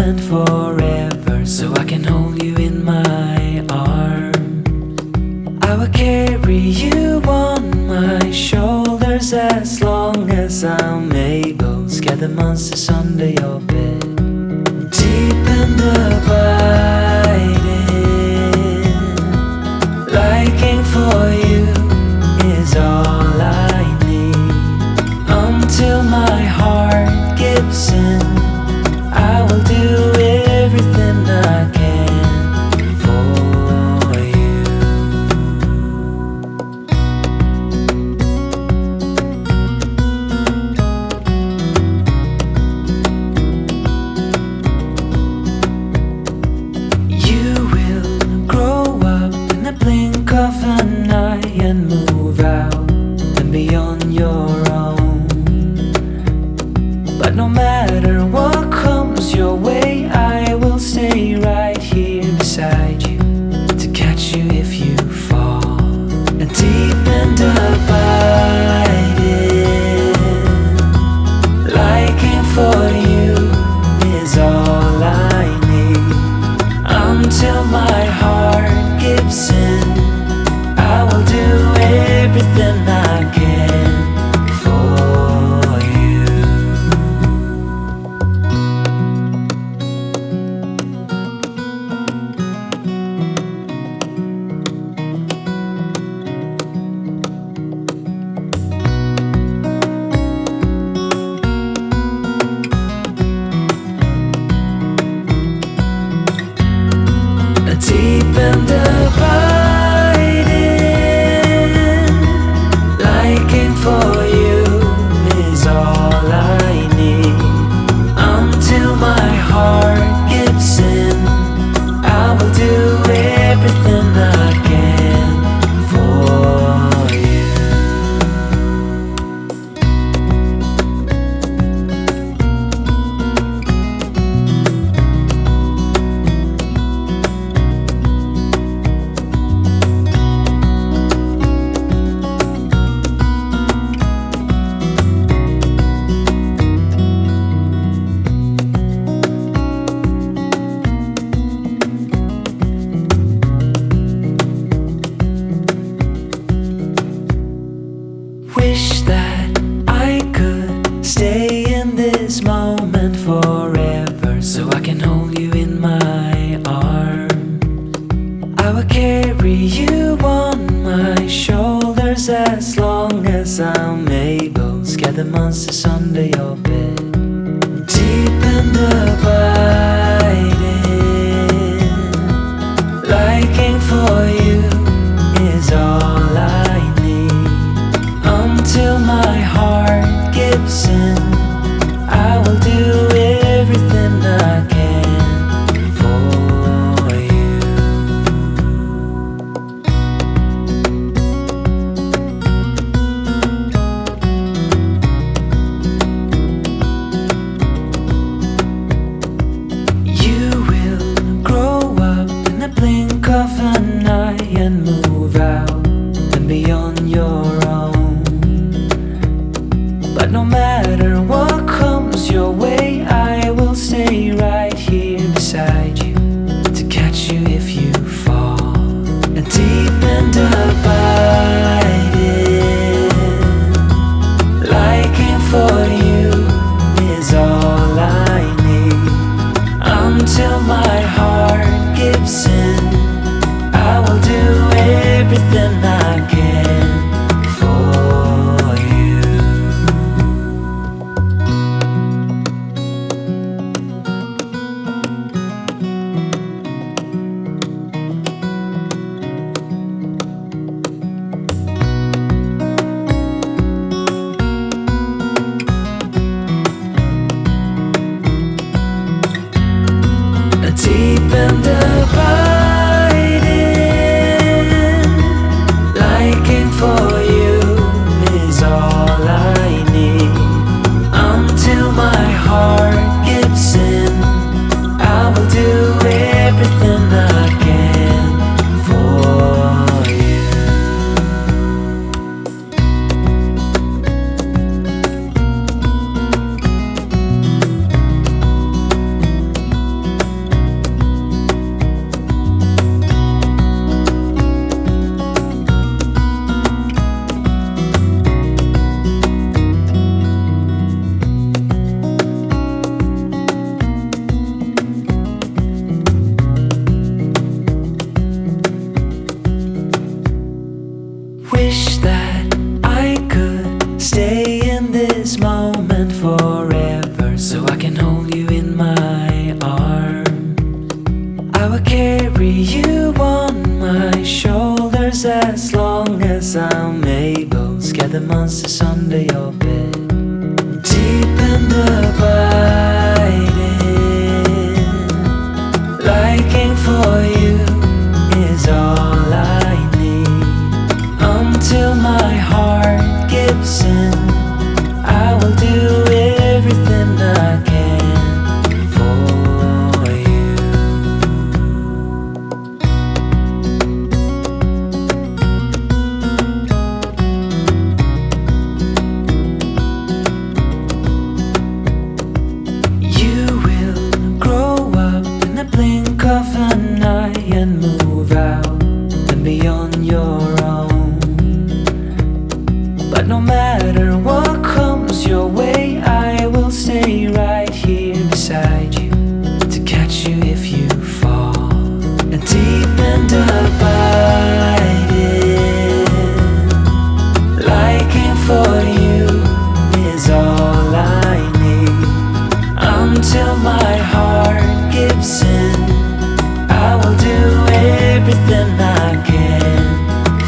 moment forever, so I can hold you in my arms. I will carry you on my shoulders as long as I'm able. Scare the monsters under your bed. Deep and abiding, liking for you is all I need. Until my heart gives in, I will do everything I can for you. You will grow up in the blink of an eye and move out and beyond your own. But no matter what comes your way, I will stay right here beside you to catch you if you fall. And deep and abiding, liking for you is all I need. Until my heart gives in, I will do everything I can for you. Deep and abiding, liking for you is all I need. Until my heart gives in, I will do everything I can for you. Wish that I could stay in this moment forever, so I can hold you in my arms. I will carry you on my shoulders as long as I'm able. Scare the monsters under your bed. Deep and abiding, liking for you is all I need. Until my heart gives in, I will do everything I can for you. You will grow up in the blink of an eye and move out and beyond your own. But no matter what comes your way, I will stay right here beside you to catch you if you fall. And deep and abiding, liking for you is all I need. Until my heart gives in, I will do everything I can for you. Deep and abiding, liking for you is all I need. Until my heart gives in, I will do everything I can for you. I will carry you on my shoulders as long as I'm able. Scare the monsters under your bed. Deep and abiding, liking for you is all I need. Until my heart gives in, I will do everything I can for you. You will grow up in the blink of an eye and move out and beyond your own. But no matter what comes your way, I will stay right here beside you to catch you if you fall. And deep and abiding, liking for you is all I need. Until my heart gives in, I will do everything I can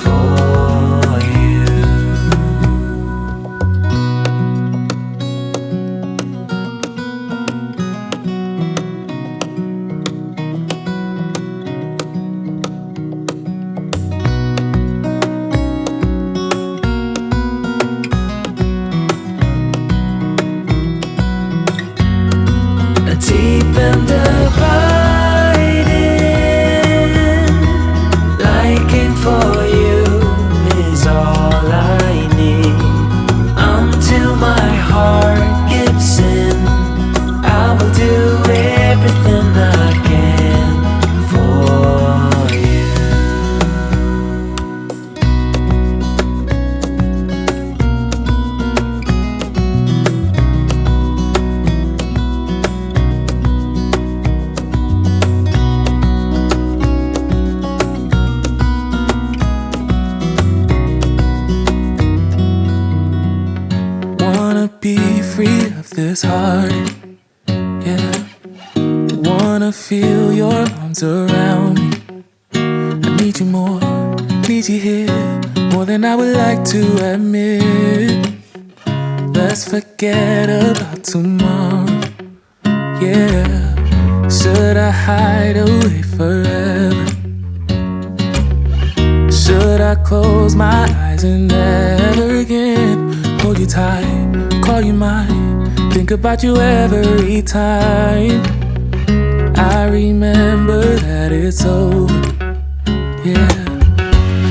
for you. Deep and abiding, liking for you is all I need. Until my heart gives in, I will do everything I can for you. Wanna be free of this heart, yeah. Wanna feel your arms around me. I need you more, need you here, more than I would like to admit. Let's forget about tomorrow, yeah. Should I hide away forever? Should I close my eyes and never again hold you tight, call you mine, think about you every time? I remember that it's over, yeah.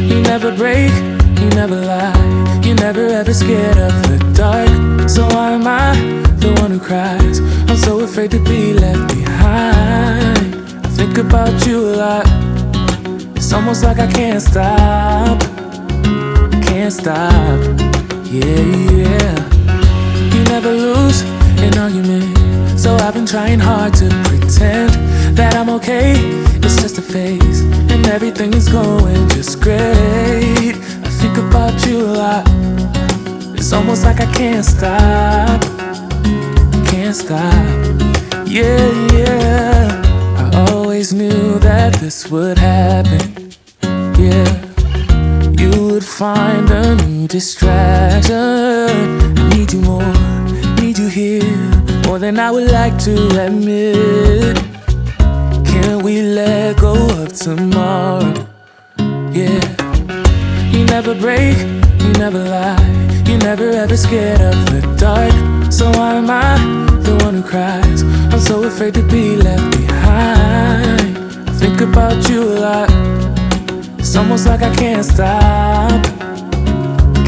You never break, you never lie, you never ever scared of the dark. So why am I the one who cries? I'm so afraid to be left behind. I think about you a lot, it's almost like I can't stop, can't stop. Yeah, yeah. You never lose an argument, so I've been trying hard to pretend that I'm okay. It's just a phase, and everything is going just great. I think about you a lot, it's almost like I can't stop, can't stop. Yeah, yeah. I always knew that this would happen, yeah. You would find a new distraction. I need you more, need you here, more than I would like to admit. Can we let go of tomorrow? Yeah. You never break, you never lie, you never ever scared of the dark. So why am I the one who cries? I'm so afraid to be left behind. I think about you a lot, it's almost like I can't stop,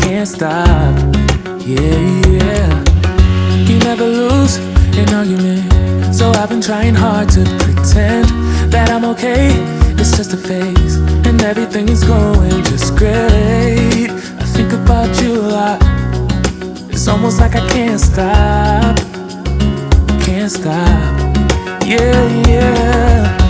can't stop. Yeah, yeah. You never lose an argument, so I've been trying hard to pretend that I'm okay. It's just a phase, and everything is going just great. I think about you a lot, it's almost like I can't stop, can't stop. Yeah, yeah.